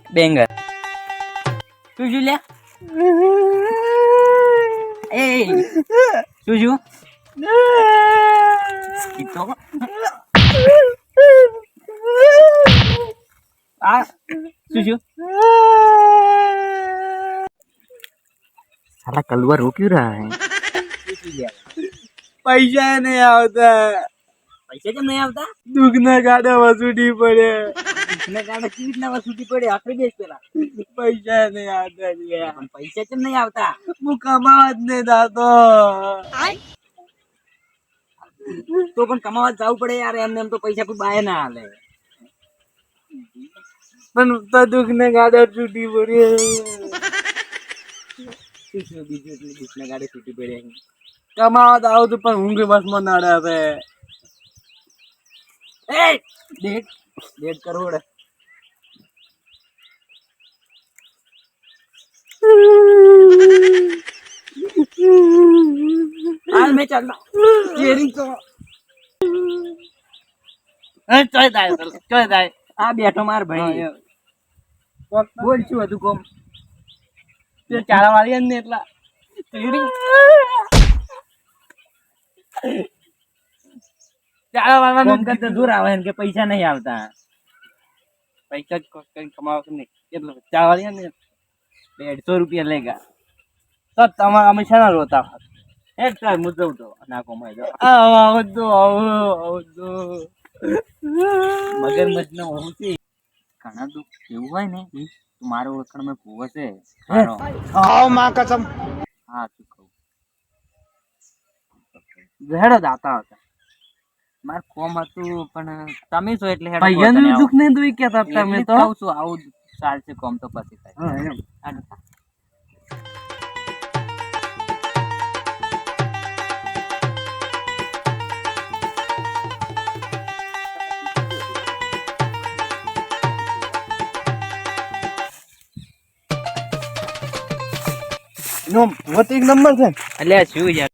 બેંગર તું શું લે એ શું શું કીધો આ શું શું साला कलवा रो क्यों रहा है પૈસા નહીં આવતા पैसे जब नहीं आता દુઃખના ગાડા વસૂલી પડે इतने गाना की इतना वसूली पड़े आखिरी बेच पेला પૈસા નહીં આવતા हम पैसे जब नहीं आता હું કમાવા જ નહીં થતો तो पण कमावा जाऊ पड़े यार एम तो पैसा कोई बाय ना आले પણ તો દુઃખના ગાડા છૂટી પડે बीजू इतने गाड़ी छूटी पड़े કમાવા તો આવતું પણ ઊંઘ બસમાં નડે છે डेढ़ 1.5 करोड़ हाल में चलना स्टीयरिंग तो ચોય થાય आ बैठो मार भाई बोल छू तू कोम તે ચારા વાળી ને એટલા ચારા વાળવા कोम करते दूर आवे इनके पैसा नहीं आवता પૈસા જ કઈ કમાવા કે નહીં એટલે ચારા વાળી ને 150 रुपया लेगा તો તમારે અમે છે ને રોતા एक ट्राई मुझे तो ना कमाई दो આવતો मगर मत न होती घना दुख એવું હોય ને તમારો ઓળખણ માં ભૂવો છે ખારો આવ માં કસમ હા તું કહું હેડો દાતા હતા માર કોમ હતું પણ તમે છો એટલે હેડો ભાઈયાનું દુઃખ નહીં દુઈ કેતા તમે તો કહું છું આવું ચાલશે કોમ તો પછી થાય હા એમ નો મત એક નંબર છે એટલે શું યાર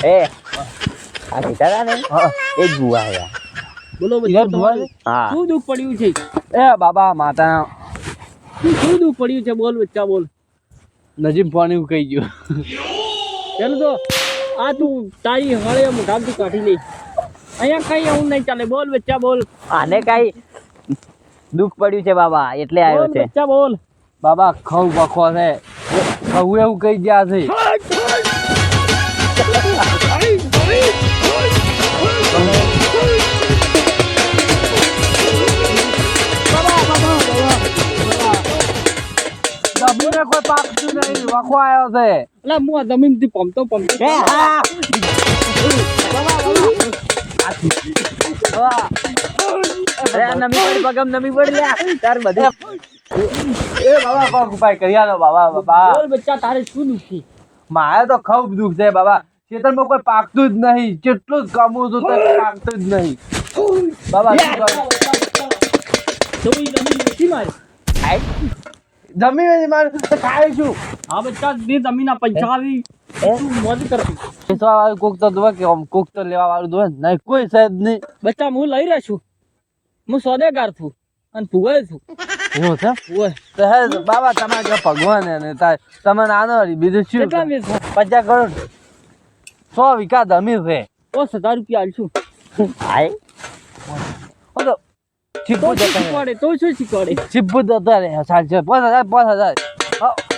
ए આ કીધા ને એ જ બુઆ હે બોલો બચ્ચો હા શું દુઃખ પડ્યું છે એ બાબા માતા શું દુઃખ પડ્યું છે બોલ બચ્ચા બોલ નજીમ પાણી ઉકાઈ ગયો ચાલ તો આ તું તારી હળે મોઢામાંથી કાઢી લે અહીંયા કઈ આવું નહીં ચાલે બોલ બચ્ચા બોલ આને કઈ દુઃખ પડ્યું છે બાબા એટલે આવ્યો છે બચ્ચા બોલ બાબા ખવ બખો છે ખવ એવું કઈ ગયા છે જમીને કોઈ પાકતું નહીં વખો આવ્યો છે એટલે હું જમીન થી પમતો નમી પડી લ્યા તાર બધે એ બાબા પગ ઉપાય કરી આલો બાબા બાબા બોલ બચ્ચા તારે શું દુખી મારે તો ખૂબ દુઃખ છે બાબા ખેતરમાં કોઈ પાકતું જ નહીં કેટલું જ કમું છું તો પાકતું જ નહીં બાબા જમીન મારે તો ખાય છું હા બચ્ચા દે જમીન પૈસા આવી મોજ કરતી વેચવા વાળું કોક તો દોવા કે કોક તો લેવા વાળું દોવા નહીં કોઈ સાહેબ નહીં બચ્ચા હું લઈ રહ્યો છું હું સોદેગાર છું અને ભૂવે છું એવું છે તો હે બાબા તમારે જો ભગવાન હે ને તમે નાનો બીજું શું કેટલા વેચ 50 કરોડ 100 વીઘા જમીન છે 10,000 રૂપિયા આલશું હાય ઓલો ચીપુ જતા શીખવાડે તો શું શીખવાડે ચીપુ જતા રે 5000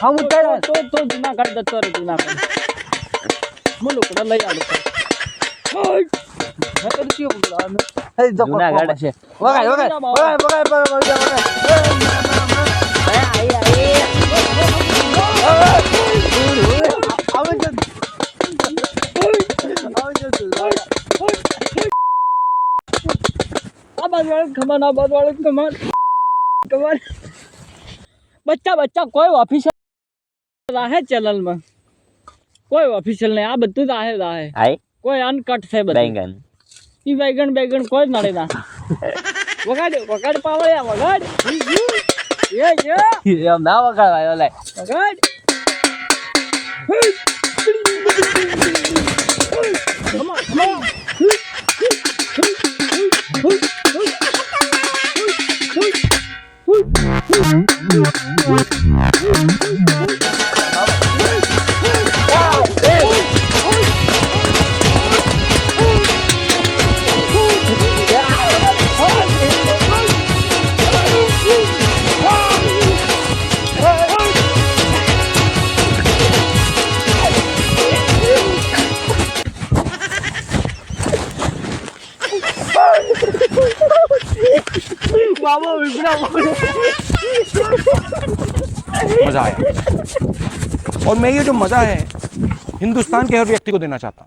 હમ ઉતાર તો જુનાગઢ જતો રે જુનાગઢ બોલો કોણ લઈ આલો જુનાગઢ છે બચ્ચા કોઈ ઓફિસર રાહે ચેનલ માં કોઈ ઓફિશિયલ નહીં આ બધું રાહે રાહે આય કોઈ અનકટ છે બધું બેંગન ઈ બેગણ કોઈ નડે ના વગાડ પાવળિયા વગાડ એમ ના વગાડવાય લે વગાડ मजा आया और मैं ये जो मजा है हिंदुस्तान के हर व्यक्ति को देना चाहता हूँ।